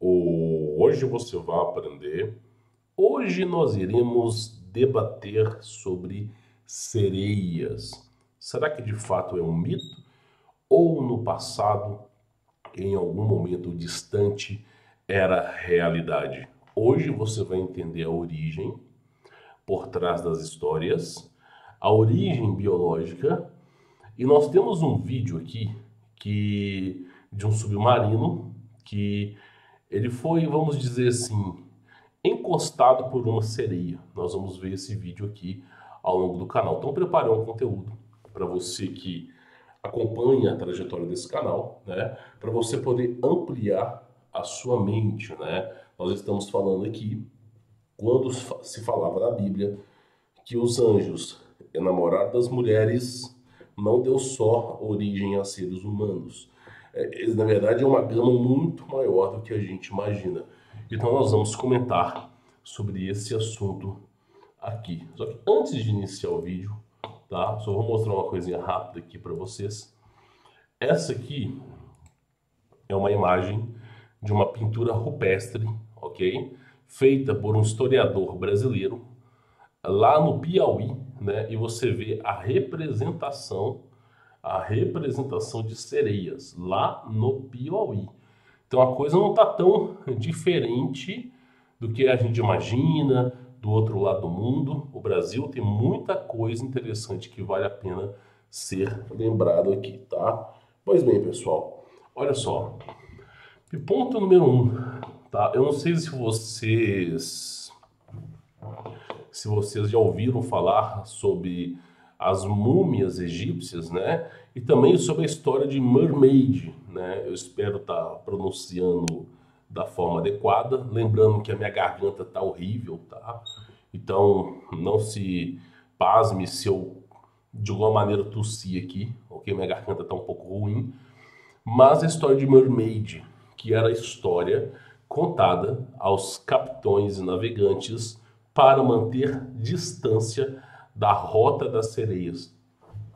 Hoje você vai aprender. Hoje nós iremos debater sobre sereias. Será que de fato é um mito? Ou no passado, em algum momento distante, era realidade? Hoje você vai entender a origem por trás das histórias, a origem biológica, e nós temos um vídeo aqui de um submarino que ele foi, vamos dizer assim, encostado por uma sereia. Nós vamos ver esse vídeo aqui ao longo do canal. Então preparei um conteúdo para você que acompanha a trajetória desse canal, né? Para você poder ampliar a sua mente, né? Nós estamos falando aqui quando se falava na Bíblia que os anjos enamoraram das mulheres, não deu só origem a seres humanos. Na verdade, é uma gama muito maior do que a gente imagina. Então, nós vamos comentar sobre esse assunto aqui. Só que antes de iniciar o vídeo, tá? Só vou mostrar uma coisinha rápida aqui para vocês. Essa aqui é uma imagem de uma pintura rupestre, ok? Feita por um historiador brasileiro lá no Piauí, né? E você vê a representação de sereias lá no Piauí. Então a coisa não está tão diferente do que a gente imagina do outro lado do mundo. O Brasil tem muita coisa interessante que vale a pena ser lembrado aqui, tá? Pois bem, pessoal, olha só. Ponto número 1, tá? Eu não sei se vocês já ouviram falar sobre as múmias egípcias, né? E também sobre a história de Mermaid, né? Eu espero estar pronunciando da forma adequada, lembrando que a minha garganta tá horrível, tá? Então não se pasme se eu de alguma maneira tossir aqui, ok? Minha garganta tá um pouco ruim. Mas a história de Mermaid, que era a história contada aos capitães e navegantes para manter distância da rota das sereias.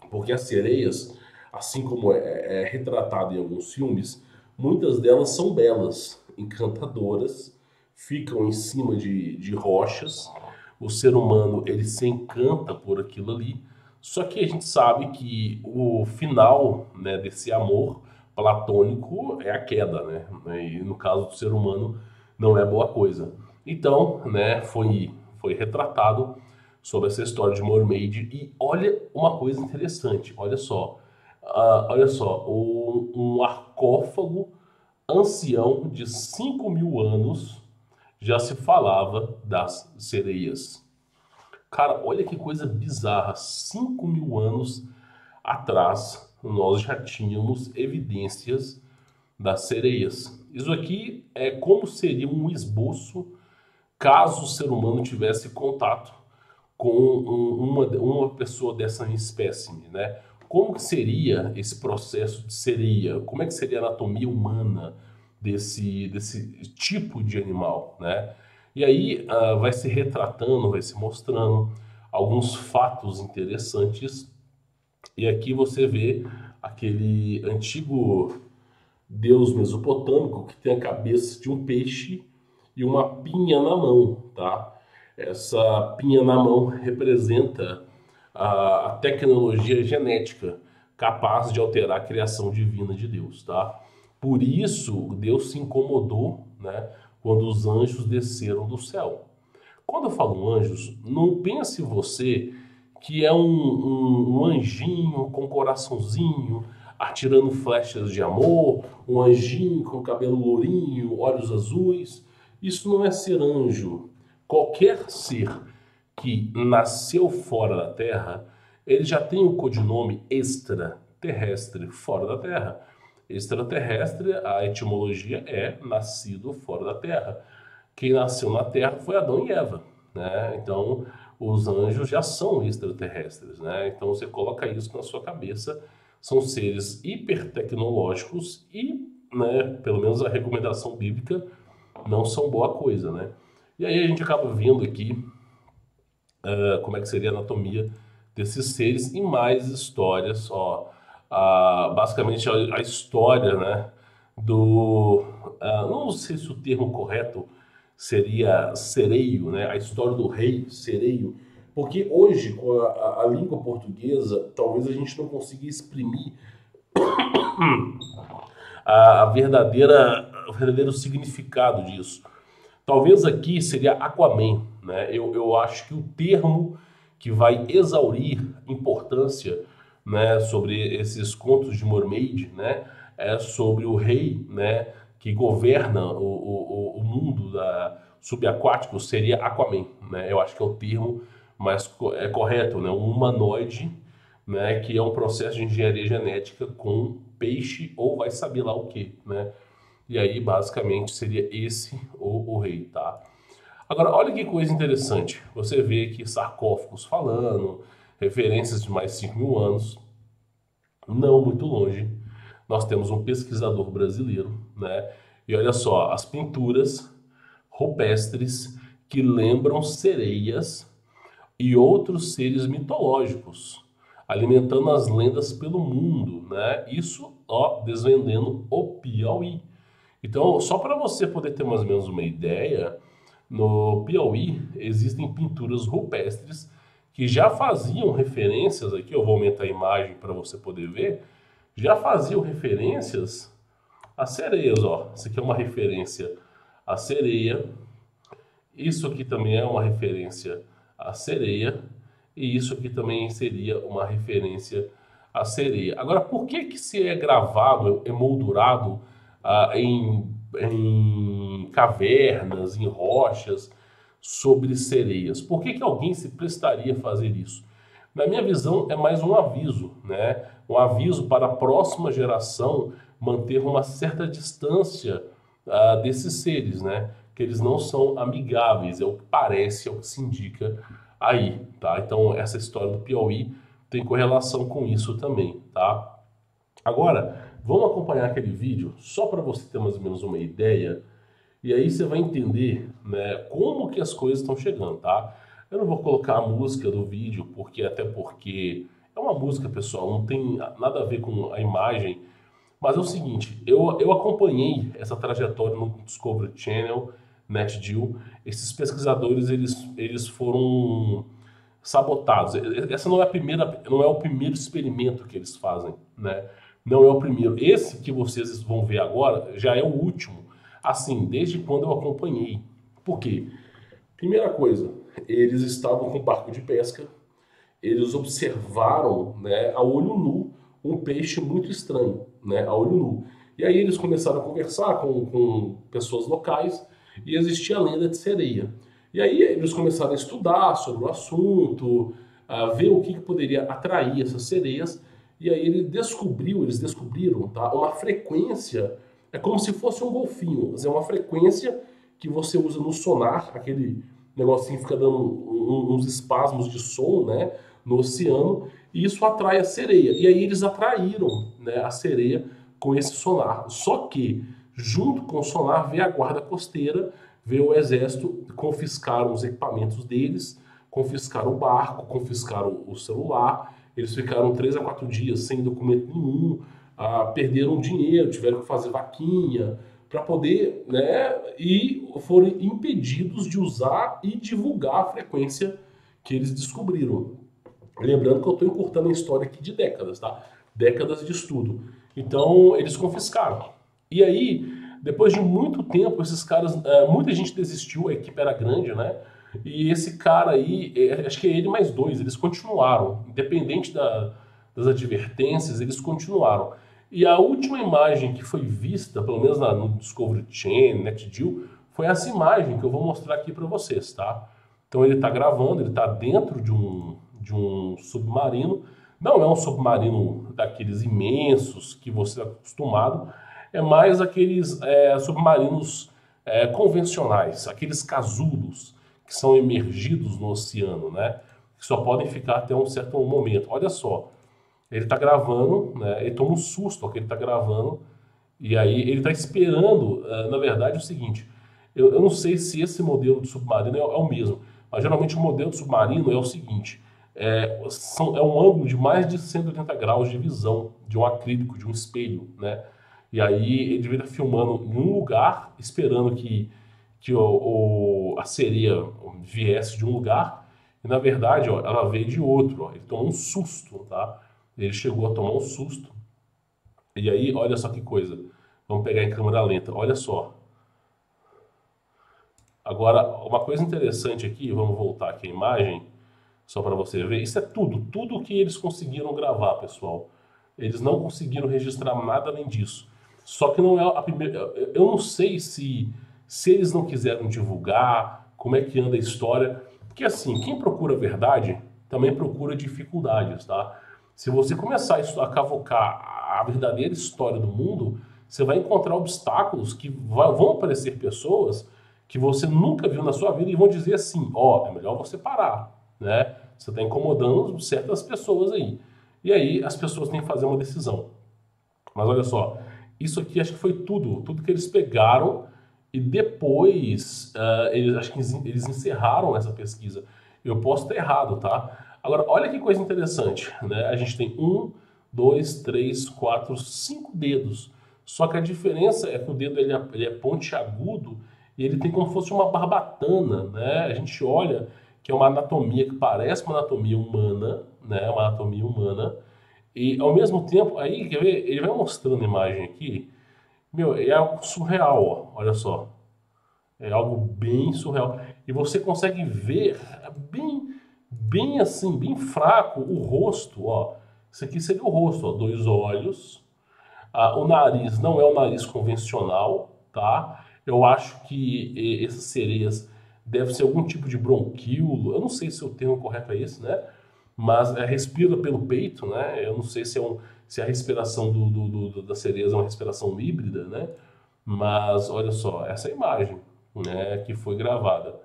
Porque as sereias, assim como é retratado em alguns filmes, muitas delas são belas, encantadoras, ficam em cima de rochas. O ser humano ele se encanta por aquilo ali. Só que a gente sabe que o final, né, desse amor platônico é a queda, né? E no caso do ser humano não é boa coisa. Então, né, foi retratado sobre essa história de Mermaid. E olha uma coisa interessante, olha só, um sarcófago ancião de 5.000 anos já se falava das sereias. Cara, olha que coisa bizarra, 5.000 anos atrás nós já tínhamos evidências das sereias. Isso aqui é como seria um esboço caso o ser humano tivesse contato com uma pessoa dessa espécime, né? Como que seria esse processo de sereia? Como é que seria a anatomia humana desse tipo de animal, né? E aí vai se retratando, vai se mostrando alguns fatos interessantes. E aqui você vê aquele antigo deus mesopotâmico que tem a cabeça de um peixe e uma pinha na mão, tá? Essa pinha na mão representa a tecnologia genética capaz de alterar a criação divina de Deus, tá? Por isso, Deus se incomodou, né, quando os anjos desceram do céu. Quando eu falo anjos, não pense você que é um anjinho com coraçãozinho atirando flechas de amor, um anjinho com cabelo lourinho, olhos azuis. Isso não é ser anjo. Qualquer ser que nasceu fora da Terra, ele já tem o codinome extraterrestre, fora da Terra. Extraterrestre, a etimologia é nascido fora da Terra. Quem nasceu na Terra foi Adão e Eva, né? Então, os anjos já são extraterrestres, né? Então, você coloca isso na sua cabeça, são seres hipertecnológicos e, né, pelo menos a recomendação bíblica, não são boa coisa, né? E aí a gente acaba vendo aqui como é que seria a anatomia desses seres e mais histórias, basicamente a história, né, não não sei se o termo correto seria sereio, né? A história do rei sereio, porque hoje, com a língua portuguesa, talvez a gente não consiga exprimir a verdadeira, o verdadeiro significado disso. Talvez aqui seria Aquaman, né? Eu acho que o termo que vai exaurir importância, né, sobre esses contos de Mermaid, né, é sobre o rei, né, que governa o mundo subaquático, seria Aquaman, né? Eu acho que é o termo mais correto, né? Um humanoide, né, que é um processo de engenharia genética com peixe ou vai saber lá o que, né? E aí, basicamente, seria esse o rei, tá? Agora, olha que coisa interessante. Você vê aqui sarcófagos falando, referências de mais de 5 mil anos. Não muito longe, nós temos um pesquisador brasileiro, né? E olha só, as pinturas rupestres que lembram sereias e outros seres mitológicos, alimentando as lendas pelo mundo, né? Isso, ó, desvendando o Piauí. Então, só para você poder ter mais ou menos uma ideia, no Piauí existem pinturas rupestres que já faziam referências, aqui eu vou aumentar a imagem para você poder ver, já faziam referências a sereias, ó. Isso aqui é uma referência à sereia, isso aqui também é uma referência à sereia, e isso aqui também seria uma referência à sereia. Agora, por que que se é gravado, emoldurado em cavernas, em rochas, sobre sereias? Por que que alguém se prestaria a fazer isso? Na minha visão, é mais um aviso, né? Um aviso para a próxima geração manter uma certa distância desses seres, né? Que eles não são amigáveis, é o que parece, é o que se indica aí, tá? Então, essa história do Piauí tem correlação com isso também, tá? Agora, vamos acompanhar aquele vídeo só para você ter mais ou menos uma ideia e aí você vai entender, né, como que as coisas estão chegando, tá? Eu não vou colocar a música do vídeo, até porque é uma música, pessoal, não tem nada a ver com a imagem, mas é o seguinte, eu acompanhei essa trajetória no Discovery Channel, NetGeo. Esses pesquisadores, eles foram sabotados. Essa não é a primeira, não é o primeiro experimento que eles fazem, né? Não é o primeiro. Esse que vocês vão ver agora já é o último. Assim, desde quando eu acompanhei. Por quê? Primeira coisa, eles estavam com barco de pesca, eles observaram, né, a olho nu um peixe muito estranho, né, a olho nu. E aí eles começaram a conversar com pessoas locais e existia a lenda de sereia. E aí eles começaram a estudar sobre o assunto, a ver o que poderia atrair essas sereias. E aí eles descobriram, tá, uma frequência, é como se fosse um golfinho, é uma frequência que você usa no sonar, aquele negocinho que fica dando uns espasmos de som, né, no oceano, e isso atrai a sereia. E aí eles atraíram, né, a sereia com esse sonar. Só que, junto com o sonar, veio a guarda costeira, veio o exército, confiscaram os equipamentos deles, confiscaram o barco, confiscaram o celular. Eles ficaram 3 a 4 dias sem documento nenhum, perderam dinheiro, tiveram que fazer vaquinha para poder, né, e foram impedidos de usar e divulgar a frequência que eles descobriram. Lembrando que eu estou encurtando a história aqui de décadas, tá? Décadas de estudo. Então, eles confiscaram. E aí, depois de muito tempo, esses caras, muita gente desistiu, a equipe era grande, né? E esse cara aí, acho que é ele mais 2, eles continuaram. Independente das advertências, eles continuaram. E a última imagem que foi vista, pelo menos no Discovery Channel, NetGeo, foi essa imagem que eu vou mostrar aqui para vocês, tá? Então ele está gravando, ele está dentro de um submarino. Não é um submarino daqueles imensos que você está acostumado, é mais aqueles submarinos convencionais, aqueles casulos que são emergidos no oceano, né? Que só podem ficar até um certo momento. Olha só, ele está gravando, né? Ele toma um susto ao que ele está gravando, e aí ele está esperando, na verdade, o seguinte, eu não sei se esse modelo de submarino é o mesmo, mas geralmente o modelo de submarino é o seguinte, é um ângulo de mais de 180 graus de visão, de um acrílico, de um espelho, né? E aí ele devia estar filmando em um lugar, esperando que a sereia viesse de um lugar, e na verdade, ó, ela veio de outro, ó. Ele tomou um susto, tá? Ele chegou a tomar um susto. E aí, olha só que coisa. Vamos pegar em câmera lenta, olha só. Agora, uma coisa interessante aqui, vamos voltar aqui a imagem, só para você ver. Isso é tudo que eles conseguiram gravar, pessoal. Eles não conseguiram registrar nada além disso. Só que não é a primeira. Eu não sei se eles não quiseram divulgar, como é que anda a história. Porque assim, quem procura a verdade também procura dificuldades, tá? Se você começar a cavocar a verdadeira história do mundo, você vai encontrar obstáculos que vão aparecer pessoas que você nunca viu na sua vida e vão dizer assim, ó, é melhor você parar, né? Você está incomodando certas pessoas aí. E aí as pessoas têm que fazer uma decisão. Mas olha só, isso aqui acho que foi tudo que eles pegaram e depois acho que eles encerraram essa pesquisa. Eu posso estar errado, tá? Agora, olha que coisa interessante, né? A gente tem 1, 2, 3, 4, 5 dedos. Só que a diferença é que o dedo ele é pontiagudo e ele tem como se fosse uma barbatana, né? A gente olha que é uma anatomia que parece uma anatomia humana, né? Uma anatomia humana. E ao mesmo tempo, aí, quer ver? Ele vai mostrando a imagem aqui. Meu, é algo surreal, ó. Olha só. É algo bem surreal. E você consegue ver bem assim, bem fraco o rosto, ó. Isso aqui seria o rosto, ó. 2 olhos. O nariz não é o nariz convencional, tá? Eu acho que essas sereias devem ser algum tipo de bronquíolo. Eu não sei se o termo correto é esse, né? Mas respira pelo peito, né? Eu não sei se a respiração das sereias é uma respiração híbrida, né? Mas olha só, essa imagem, né, que foi gravada.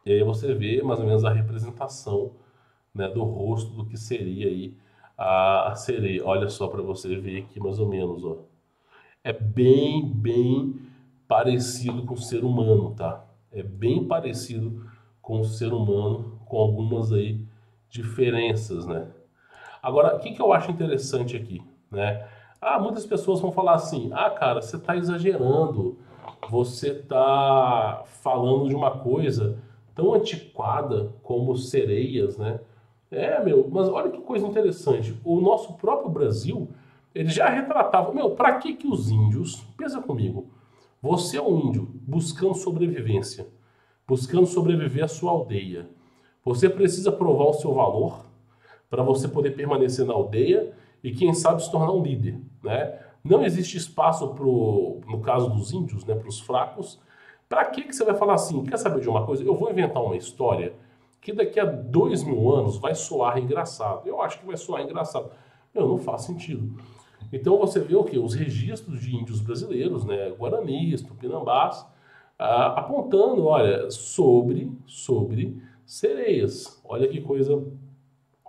E aí você vê mais ou menos a representação, né, do rosto do que seria aí a sereia. Olha só para você ver aqui mais ou menos, ó. É bem parecido com o ser humano, tá? É bem parecido com o ser humano, com algumas aí diferenças, né? Agora, o que eu acho interessante aqui, né? Muitas pessoas vão falar assim, cara, você está exagerando, você está falando de uma coisa tão antiquada como sereias, né? Mas olha que coisa interessante, o nosso próprio Brasil, ele já retratava, para que os índios, pensa comigo, você é um índio buscando sobrevivência, buscando sobreviver à sua aldeia, você precisa provar o seu valor, para você poder permanecer na aldeia e, quem sabe, se tornar um líder, né? Não existe espaço no caso dos índios, né, para os fracos. Para que você vai falar assim, quer saber de uma coisa? Eu vou inventar uma história que daqui a 2000 anos vai soar engraçado. Eu acho que vai soar engraçado. Não faz sentido. Então você vê o quê? Os registros de índios brasileiros, né, guaranis, tupinambás, apontando, olha, sobre sereias. Olha que coisa.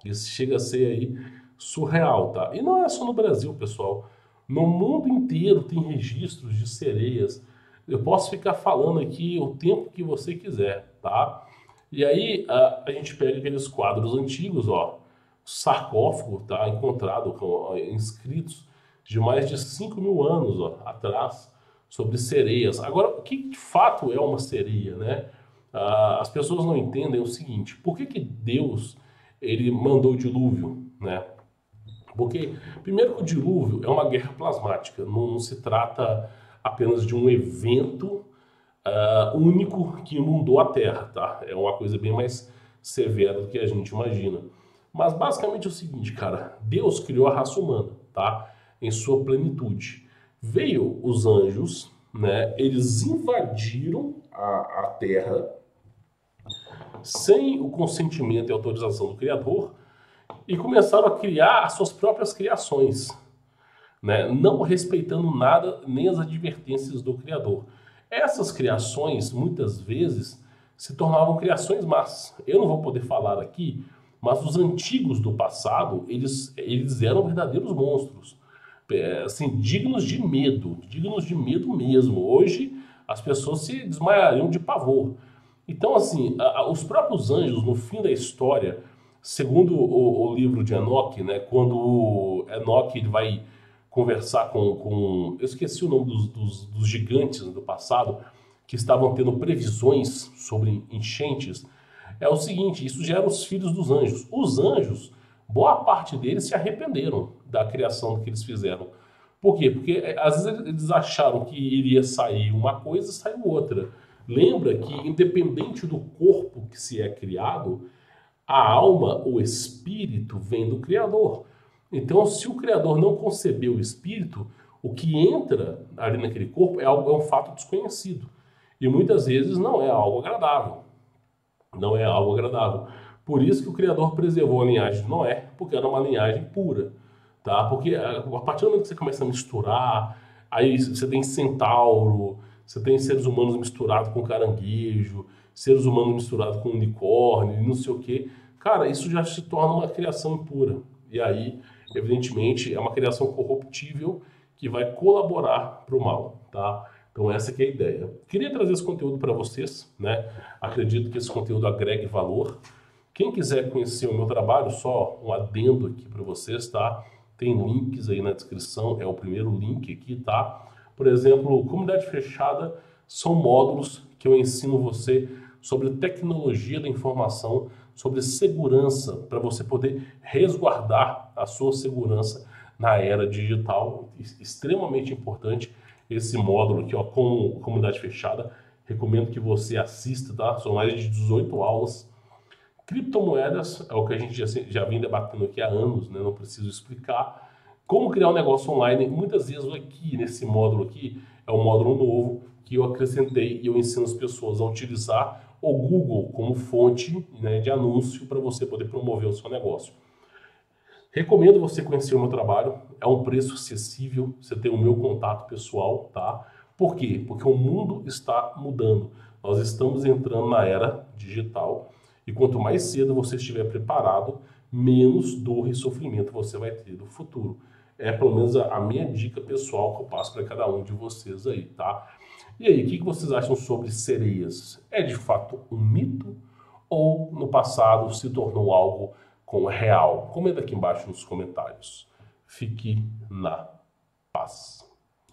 Isso chega a ser aí surreal, tá? E não é só no Brasil, pessoal. No mundo inteiro tem registros de sereias. Eu posso ficar falando aqui o tempo que você quiser, tá? E aí a gente pega aqueles quadros antigos, ó. Sarcófago, tá? Encontrado com inscritos de mais de 5.000 anos, ó, atrás, sobre sereias. Agora, o que de fato é uma sereia, né? As pessoas não entendem o seguinte: por que Deus ele mandou o dilúvio, né? Porque, primeiro, que o dilúvio é uma guerra plasmática, não se trata apenas de um evento único que inundou a Terra, tá? É uma coisa bem mais severa do que a gente imagina. Mas basicamente é o seguinte, cara: Deus criou a raça humana, tá? Em sua plenitude. Veio os anjos, né? Eles invadiram a Terra sem o consentimento e autorização do Criador e começaram a criar as suas próprias criações, né? Não respeitando nada, nem as advertências do Criador. Essas criações, muitas vezes, se tornavam criações más. Eu não vou poder falar aqui, mas os antigos do passado, eles eram verdadeiros monstros, assim, dignos de medo mesmo. Hoje, as pessoas se desmaiariam de pavor. Então, assim, os próprios anjos, no fim da história, segundo o livro de Enoque, né, quando Enoque ele vai conversar eu esqueci o nome dos gigantes do passado, que estavam tendo previsões sobre enchentes, é o seguinte: isso já eram os filhos dos anjos. Os anjos, boa parte deles se arrependeram da criação que eles fizeram. Por quê? Porque às vezes eles acharam que iria sair uma coisa e saiu outra. Lembra que, independente do corpo que se é criado, a alma, o espírito, vem do Criador. Então, se o Criador não concebeu o espírito, o que entra ali naquele corpo é um fato desconhecido. E muitas vezes não é algo agradável. Não é algo agradável. Por isso que o Criador preservou a linhagem de Noé, porque era uma linhagem pura. Tá? Porque a partir do momento que você começa a misturar, aí você tem centauro, você tem seres humanos misturados com caranguejo, seres humanos misturados com unicórnio, não sei o quê. Cara, isso já se torna uma criação impura. E aí, evidentemente, é uma criação corruptível que vai colaborar para o mal, tá? Então essa que é a ideia. Queria trazer esse conteúdo para vocês, né? Acredito que esse conteúdo agregue valor. Quem quiser conhecer o meu trabalho, só um adendo aqui para vocês, tá? Tem links aí na descrição, é o primeiro link aqui, tá? Por exemplo, comunidade fechada são módulos que eu ensino você sobre tecnologia da informação, sobre segurança, para você poder resguardar a sua segurança na era digital. Extremamente importante esse módulo aqui, ó, com comunidade fechada. Recomendo que você assista, tá? São mais de 18 aulas. Criptomoedas é o que a gente já vem debatendo aqui há anos, né? Não preciso explicar. Como criar um negócio online, muitas vezes aqui nesse módulo aqui é um módulo novo que eu acrescentei e eu ensino as pessoas a utilizar o Google como fonte, né, de anúncio para você poder promover o seu negócio. Recomendo você conhecer o meu trabalho, é um preço acessível, você tem o meu contato pessoal, tá? Por quê? Porque o mundo está mudando, nós estamos entrando na era digital e quanto mais cedo você estiver preparado, menos dor e sofrimento você vai ter no futuro. É pelo menos a minha dica pessoal que eu passo para cada um de vocês aí, tá? E aí, o que vocês acham sobre sereias? É de fato um mito ou no passado se tornou algo real? Comenta aqui embaixo nos comentários. Fique na paz.